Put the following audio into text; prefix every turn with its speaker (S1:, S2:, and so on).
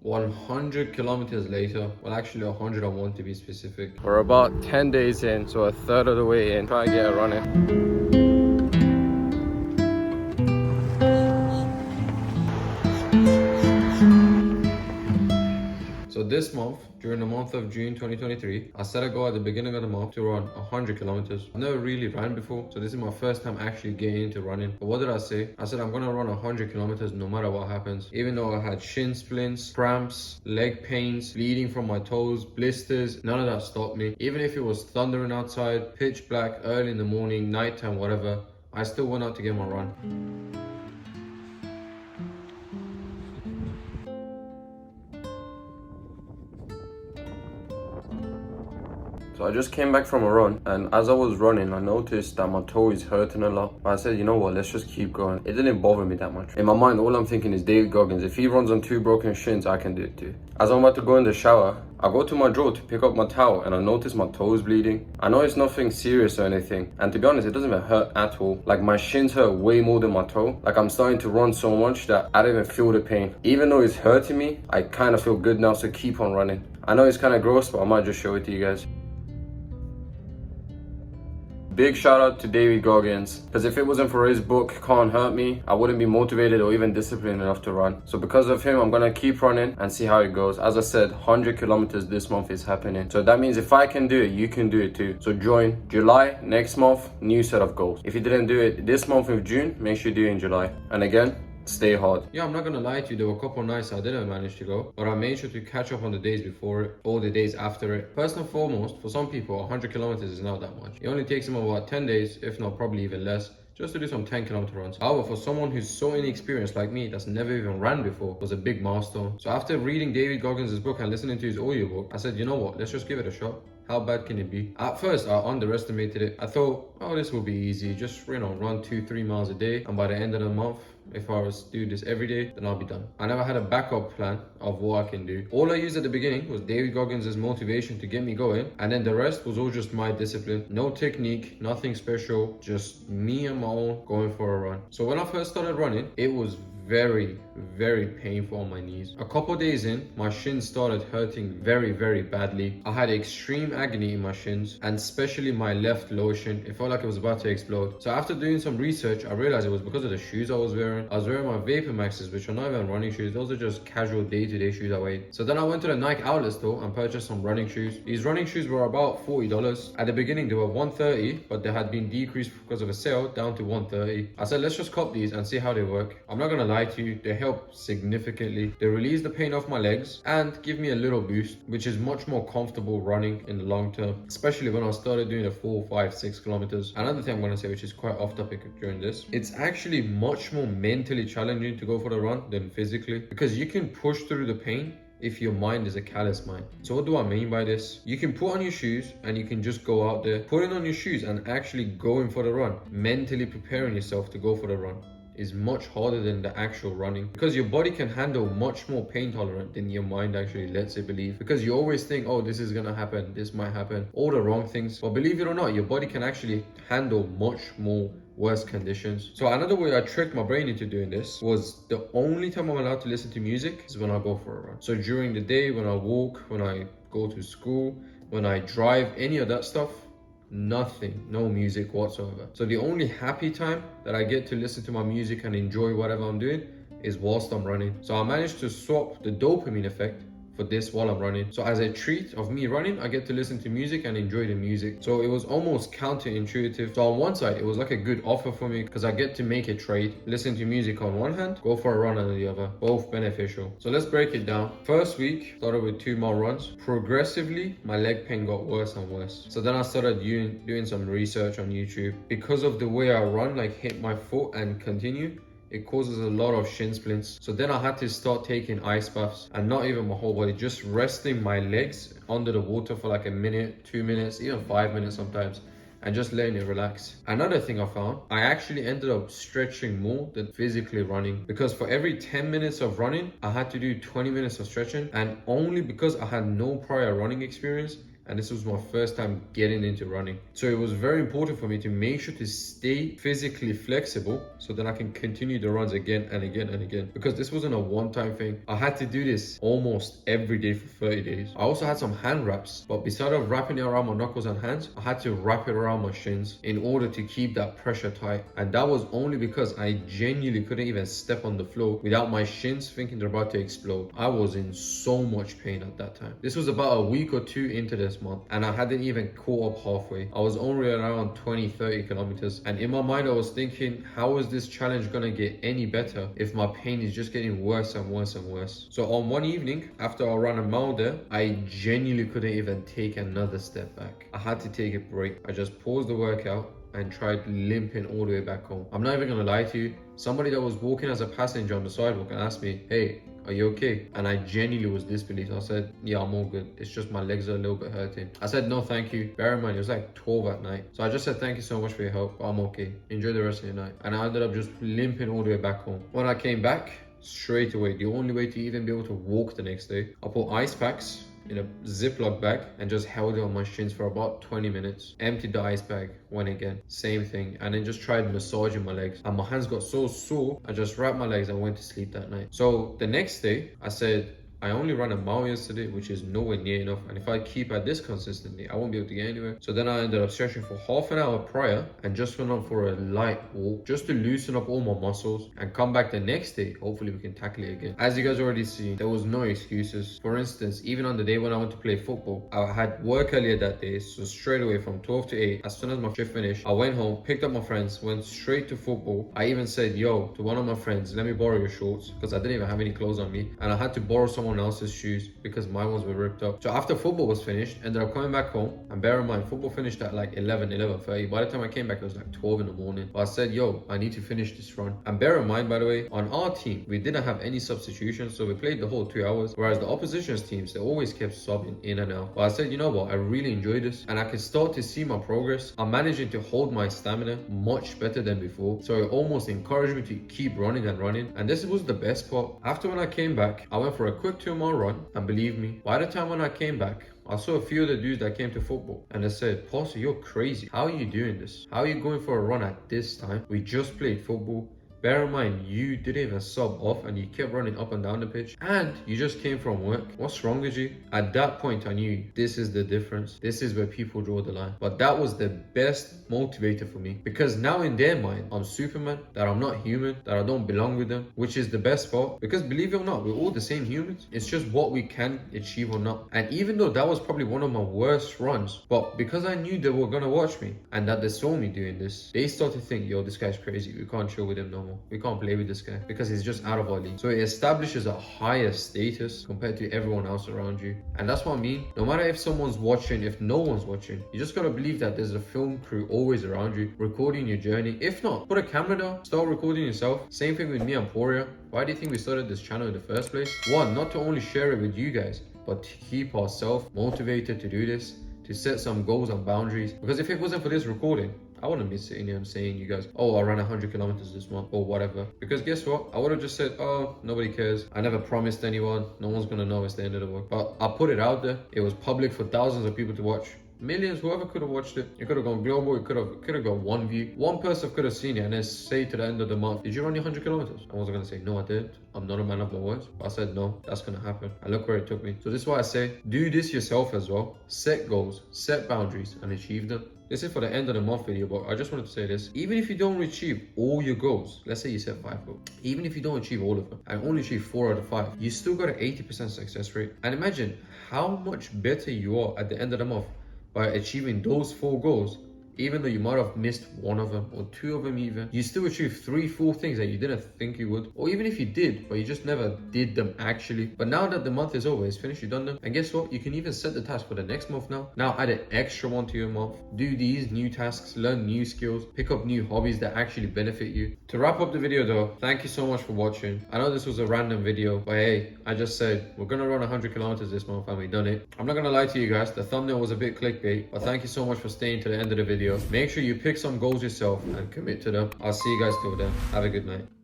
S1: 100 kilometers later, well actually 101 to be specific. We're about 10 days in, so a third of the way in. Try and get it running. So this month, during the month of June 2023, I set a goal at the beginning of the month to run 100 kilometers. I've never really ran before, so this is my first time actually getting into running. But what did I say? I said I'm gonna run 100 kilometers no matter what happens. Even though I had shin splints, cramps, leg pains, bleeding from my toes, blisters, none of that stopped me. Even if it was thundering outside, pitch black, early in the morning, nighttime, whatever, I still went out to get my run. So I just came back from a run, and as I was running, I noticed that my toe is hurting a lot. But I said, you know what, let's just keep going. It didn't bother me that much. In my mind, all I'm thinking is David Goggins. If he runs on 2 broken shins, I can do it too. As I'm about to go in the shower, I go to my drawer to pick up my towel, and I notice my toe is bleeding. I know it's nothing serious or anything, and to be honest, it doesn't even hurt at all. Like, my shins hurt way more than my toe. Like, I'm starting to run so much that I don't even feel the pain. Even though it's hurting me, I kind of feel good now, so keep on running. I know it's kind of gross, but I might just show it to you guys. Big shout out to David Goggins, because if it wasn't for his book, Can't Hurt Me, I wouldn't be motivated or even disciplined enough to run. So because of him, I'm gonna keep running and see how it goes. As I said, 100 kilometers this month is happening. So that means if I can do it, you can do it too. So join July, next month, new set of goals. If you didn't do it this month of June, make sure you do it in July. And again, stay hard. Yeah, I'm not gonna lie to you, there were a couple of nights I didn't manage to go, but I made sure to catch up on the days before it or the days after it. First and foremost, for some people, 100 kilometers is not that much. It only takes them about 10 days, if not probably even less, just to do some 10-kilometer runs. However, for someone who's so inexperienced like me, that's never even ran before, it was a big milestone. So after reading David Goggins' book and listening to his audiobook, I said, you know what, let's just give it a shot. How bad can it be? At first, I underestimated it. I thought, oh, this will be easy. Just, run 2-3 miles a day. And by the end of the month, if I was to do this every day, then I'll be done. I never had a backup plan of what I can do. All I used at the beginning was David Goggins' motivation to get me going. And then the rest was all just my discipline. No technique, nothing special, just me and my own going for a run. So when I first started running, it was very painful on my knees. A couple days in, my shins started hurting very badly. I had extreme agony in my shins, and especially my left lower shin. It felt like it was about to explode. So after doing some research, I realized it was because of the shoes I was wearing. I was wearing my Vapor Maxes, which are not even running shoes. Those are just casual day-to-day shoes I wear. So then I went to the Nike outlet store and purchased some running shoes. These running shoes were about $40. At the beginning, they were $130, but they had been decreased because of a sale down to $130. I said, let's just cop these and see how they work. I'm not gonna lie to you, they help significantly. They release the pain off my legs and give me a little boost, which is much more comfortable running in the long term, especially when I started doing the 4, 5, 6 kilometers. Another thing I'm going to say, which is quite off topic during this, it's actually much more mentally challenging to go for the run than physically, because you can push through the pain if your mind is a callous mind. So what do I mean by this? You can put on your shoes and you can just go out there, putting on your shoes and actually going for the run, mentally preparing yourself to go for the run is much harder than the actual running, because your body can handle much more pain tolerant than your mind actually lets it believe. Because you always think, oh, this is gonna happen, this might happen, all the wrong things. But believe it or not, your body can actually handle much more worse conditions. So another way I tricked my brain into doing this was the only time I'm allowed to listen to music is when I go for a run. So during the day, when I walk, when I go to school, when I drive, any of that stuff, nothing, no music whatsoever. So the only happy time that I get to listen to my music and enjoy whatever I'm doing is whilst I'm running. So I managed to swap the dopamine effect for this while I'm running. So as a treat of me running, I get to listen to music and enjoy the music. So it was almost counterintuitive. So on one side, it was like a good offer for me because I get to make a trade. Listen to music on one hand, go for a run on the other. Both beneficial. So let's break it down. First week, started with 2 mile runs. Progressively, my leg pain got worse and worse. So then I started doing some research on YouTube. Because of the way I run, like hit my foot and continue, it causes a lot of shin splints. So then I had to start taking ice baths, and not even my whole body, just resting my legs under the water for like a minute, 2 minutes, even 5 minutes sometimes, and just letting it relax. Another thing I found, I actually ended up stretching more than physically running, because for every 10 minutes of running, I had to do 20 minutes of stretching, and only because I had no prior running experience and this was my first time getting into running. So it was very important for me to make sure to stay physically flexible so that I can continue the runs again and again and again, because this wasn't a one-time thing. I had to do this almost every day for 30 days. I also had some hand wraps, but besides of wrapping it around my knuckles and hands, I had to wrap it around my shins in order to keep that pressure tight. And that was only because I genuinely couldn't even step on the floor without my shins thinking they're about to explode. I was in so much pain at that time. This was about a week or two into this month, and I hadn't even caught up halfway. I was only around 20-30 kilometers, and in my mind I was thinking, how is this challenge gonna get any better if my pain is just getting worse and worse and worse? So on one evening after I ran a mile there, I genuinely couldn't even take another step back. I had to take a break. I just paused the workout and tried limping all the way back home. I'm not even gonna lie to you, somebody that was walking as a passenger on the sidewalk and asked me, hey, are you okay? And I genuinely was disbelieved. I said, yeah, I'm all good. It's just my legs are a little bit hurting. I said, no, thank you. Bear in mind, it was like 12 at night. So I just said, thank you so much for your help. I'm okay. Enjoy the rest of your night. And I ended up just limping all the way back home. When I came back, straight away, the only way to even be able to walk the next day, I put ice packs in a Ziploc bag and just held it on my shins for about 20 minutes. Emptied the ice bag, went again, same thing, and then just tried massaging my legs. And my hands got so sore, I just wrapped my legs and went to sleep that night. So the next day, I said, I only ran a mile yesterday, which is nowhere near enough. And if I keep at this consistently, I won't be able to get anywhere. So then I ended up stretching for half an hour prior and just went on for a light walk just to loosen up all my muscles and come back the next day. Hopefully we can tackle it again. As you guys already seen, there was no excuses. For instance, even on the day when I went to play football, I had work earlier that day. So straight away from 12 to 8, as soon as my shift finished, I went home, picked up my friends, went straight to football. I even said, yo, to one of my friends, let me borrow your shorts, because I didn't even have any clothes on me. And I had to borrow someone else's shoes because my ones were ripped up. So after football was finished, ended up coming back home, and bear in mind, football finished at like 11:30. By the time I came back, it was like 12 in the morning. But I said, yo, I need to finish this run. And bear in mind, by the way, on our team, we didn't have any substitutions, so we played the whole 2 hours, whereas the opposition's teams, they always kept subbing in and out. But I said, you know what, I really enjoyed this, and I can start to see my progress. I'm managing to hold my stamina much better than before, so it almost encouraged me to keep running and running. And this was the best part. After when I came back, I went for a quick 2-mile run, and believe me, by the time when I came back, I saw a few of the dudes that came to football and they said, Posse, you're crazy. How are you doing this? How are you going for a run at this time? We just played football. Bear in mind, you didn't even sub off and you kept running up and down the pitch, and you just came from work. What's wrong with you? At that point, I knew this is the difference. This is where people draw the line. But that was the best motivator for me, because now in their mind, I'm Superman, that I'm not human, that I don't belong with them, which is the best part. Because believe it or not, we're all the same humans. It's just what we can achieve or not. And even though that was probably one of my worst runs, but because I knew they were gonna watch me and that they saw me doing this, they started to think, yo, this guy's crazy. We can't chill with him no more. We can't play with this guy because he's just out of our league. So it establishes a higher status compared to everyone else around you. And that's what I mean. No matter if someone's watching, if no one's watching, you just gotta believe that there's a film crew always around you recording your journey. If not, put a camera down, start recording yourself. Same thing with me and Poria. Why do you think we started this channel in the first place? One, not to only share it with you guys, but to keep ourselves motivated to do this, to set some goals and boundaries. Because if it wasn't for this recording, I wouldn't be sitting here and saying you guys, oh, I ran 100 kilometers this month or whatever. Because guess what? I would have just said, oh, nobody cares. I never promised anyone. No one's gonna know it's the end of the world. But I put it out there. It was public for thousands of people to watch. Millions, whoever could have watched it. It could have gone global. It could have got one view. One person could have seen it and then say to the end of the month, did you run your 100 kilometers? I wasn't gonna say, no, I didn't. I'm not a man of my words. But I said, no, that's gonna happen. And look where it took me. So this is why I say, do this yourself as well. Set goals, set boundaries, and achieve them. This is for the end of the month video, but I just wanted to say this. Even if you don't achieve all your goals, let's say you set 5 goals, even if you don't achieve all of them and only achieve 4 out of 5, you still got an 80% success rate. And imagine how much better you are at the end of the month by achieving those 4 goals. Even though you might have missed 1 of them or 2 of them even, you still achieved 3, 4 things that you didn't think you would. Or even if you did, but you just never did them actually. But now that the month is over, it's finished, you've done them. And guess what? You can even set the task for the next month now. Now add an extra one to your month. Do these new tasks, learn new skills, pick up new hobbies that actually benefit you. To wrap up the video though, thank you so much for watching. I know this was a random video, but hey, I just said, we're gonna run 100 kilometers this month and we done it. I'm not gonna lie to you guys, the thumbnail was a bit clickbait, but thank you so much for staying to the end of the video. Make sure you pick some goals yourself and commit to them. I'll see you guys till then. Have a good night.